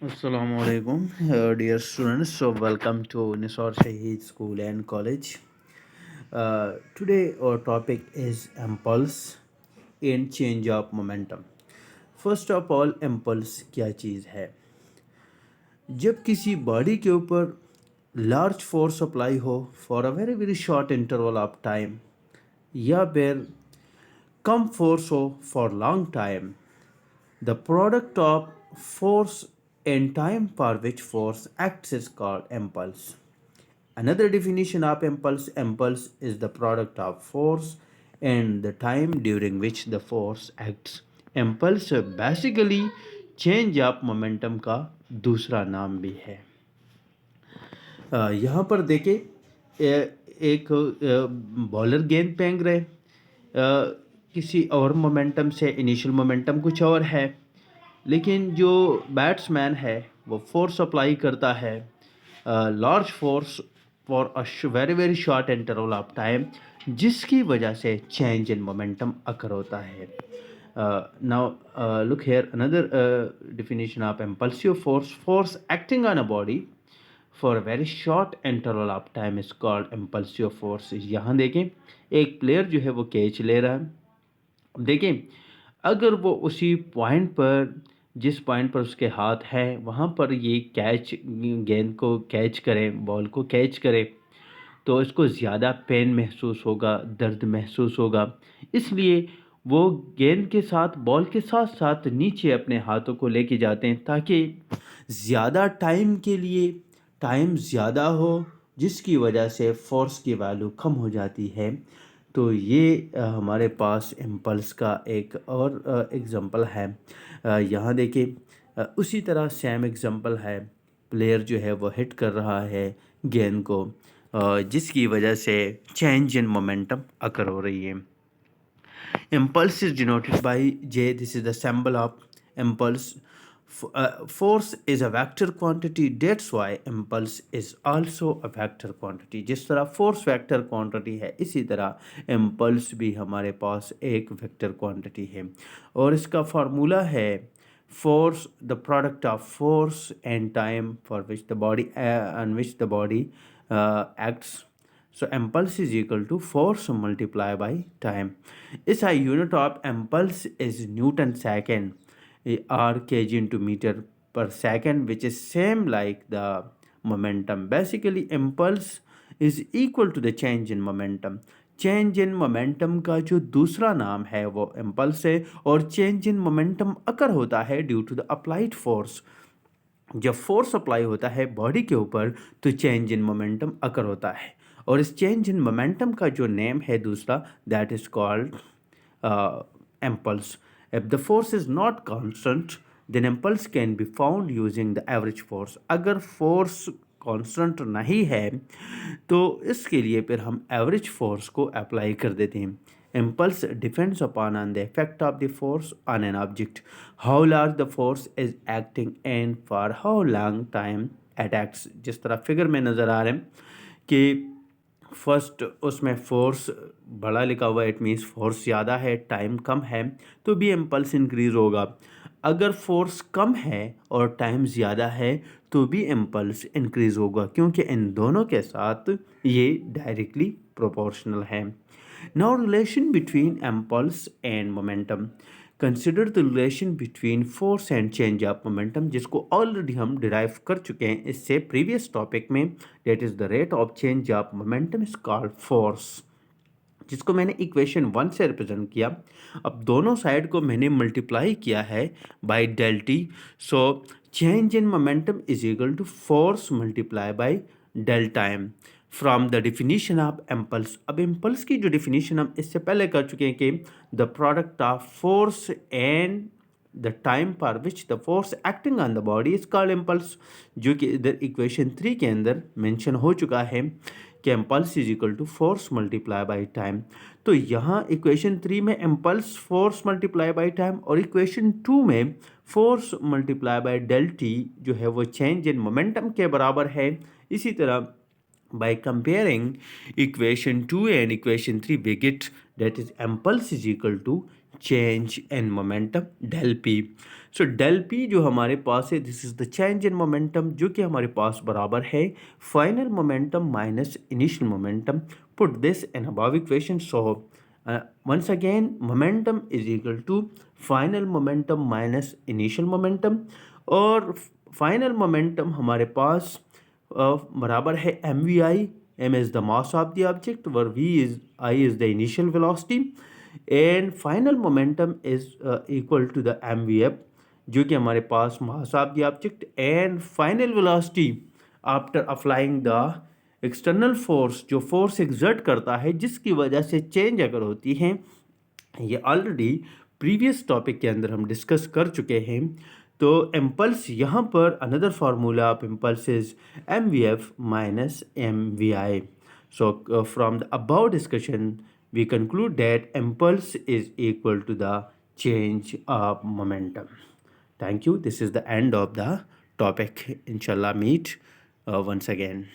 Assalamualaikum, dear students. So, welcome to Nisar Shaheed School and College. Today, our topic is impulse and change of momentum. First of all impulse क्या चीज़ है? जब किसी body के ऊपर large force apply हो for a very very short interval of time, या फिर कम force हो for long time, the product of force and time for which force acts is called impulse. Another definition of impulse is the product of force and the time during which the force acts. Impulse basically change of momentum का दूसरा नाम भी है। यहाँ पर देखें, एक bowler गेंद फेंक रहे, किसी और मोमेंटम से, इनिशियल मोमेंटम कुछ और है, लेकिन जो बैट्समैन है वो फोर्स अप्लाई करता है, large force for a very very short interval of time, जिसकी वजह से चेंज इन मोमेंटम अकर होता है। Now look here, another definition of impulsive force acting on a body for a very short interval of time is called impulsive force. यहाँ देखें, एक player जो है वो कैच ले रहा है। देखें, अगर वो उसी पॉइंट पर, जिस पॉइंट पर उसके हाथ है, वहाँ पर ये गेंद को कैच करें, बॉल को कैच करे, तो इसको ज़्यादा पेन महसूस होगा, दर्द महसूस होगा। इसलिए वो गेंद के साथ, बॉल के साथ साथ नीचे अपने हाथों को लेके जाते हैं, ताकि ज़्यादा टाइम के लिए टाइम ज़्यादा हो, जिसकी वजह से फोर्स की वैल्यू कम हो जाती है। तो ये हमारे पास इम्पल्स का एक और एग्ज़ाम्पल है। यहाँ देखिए, उसी तरह सेम एग्ज़ाम्पल है, प्लेयर जो है वो हिट कर रहा है गेंद को, जिसकी वजह से चेंज इन मोमेंटम अकर हो रही है। Impulse is denoted by J. This is the symbol of impulse. Force is a vector quantity. That's why impulse is also a vector quantity. जिस तरह force vector quantity है, इसी तरह impulse भी हमारे पास एक vector quantity है, और इसका फार्मूला है force, the product of force and time for which the body on which the body acts. So impulse is equal to force multiplied by time. Its unit of impulse is Newton second, or kg into meter per second, which is same like the momentum. Basically, impulse is equal to the change in momentum. Change in momentum का जो दूसरा नाम है वो impulse है, और change in momentum occur होता है due to the applied force. जब फोर्स अप्लाई होता है बॉडी के ऊपर, तो चेंज इन मोमेंटम अकर होता है, और इस चेंज इन मोमेंटम का जो नेम है दूसरा, that is called impulse. If the force is not constant, then impulse can be found using the average force. अगर फोर्स कांस्टेंट नहीं है, तो इसके लिए फिर हम एवरेज फोर्स को अप्लाई कर देते हैं। Impulse depends upon on the effect of the force on an object, how large the force is acting and for how long time it acts. जिस तरह फिगर में नज़र आ रहे हैं कि फर्स्ट उसमें फोर्स बड़ा लिखा हुआ है, इट मीन्स फोर्स ज़्यादा है, टाइम कम है, तो भी इम्पल्स इंक्रीज़ होगा। अगर फोर्स कम है और टाइम ज़्यादा है, तो भी इम्पल्स इंक्रीज़ होगा, क्योंकि इन दोनों के साथ ये डायरेक्टली प्रोपोर्शनल है। Now relation between impulse and momentum. Consider the relation between force and change of momentum, जिसको ऑलरेडी हम डिराइव कर चुके हैं इससे प्रीवियस टॉपिक में। That is the rate of change of momentum is called force, जिसको मैंने इक्वेशन 1 से रिप्रेजेंट किया। अब दोनों साइड को मैंने मल्टीप्लाई किया है by del t. So change in momentum is equal to force multiply by del time from the definition of impulse. अब इम्पल्स की जो डिफिनीशन हम इससे पहले कर चुके हैं कि the product of force and the time for which the force acting on the body is called impulse, जो कि इधर इक्वेशन 3 के अंदर मेंशन हो चुका है कि impulse is equal to force multiply by time. तो यहाँ इक्वेशन 3 में impulse force multiply by time, और इक्वेशन 2 में force multiply by del t जो है वो चेंज इन मोमेंटम के बराबर है। इसी तरह by comparing equation 2 and equation 3, we get that is impulse is equal to change in momentum del p. So del p जो हमारे पास है, this is the change in momentum, जो कि हमारे पास बराबर है final momentum minus initial momentum. Put this in above equation. So once again momentum is equal to final momentum minus initial momentum. और फाइनल मोमेंटम हमारे पास बराबर है M we I. M is the mass of the object, where V is I is the initial velocity, and final momentum is equal to the M we F, जो कि हमारे पास mass of the object and final velocity after applying the external force, जो force exert करता है जिसकी वजह से चेंज अगर होती है, ये ऑलरेडी प्रीवियस टॉपिक के अंदर हम डिस्कस कर चुके हैं. तो इम्पल्स यहाँ पर another formula of impulse is m we f minus m we i. So from the above discussion we conclude that impulse is equal to the change of momentum. Thank you. This is the end of the topic. Inshallah, meet once again.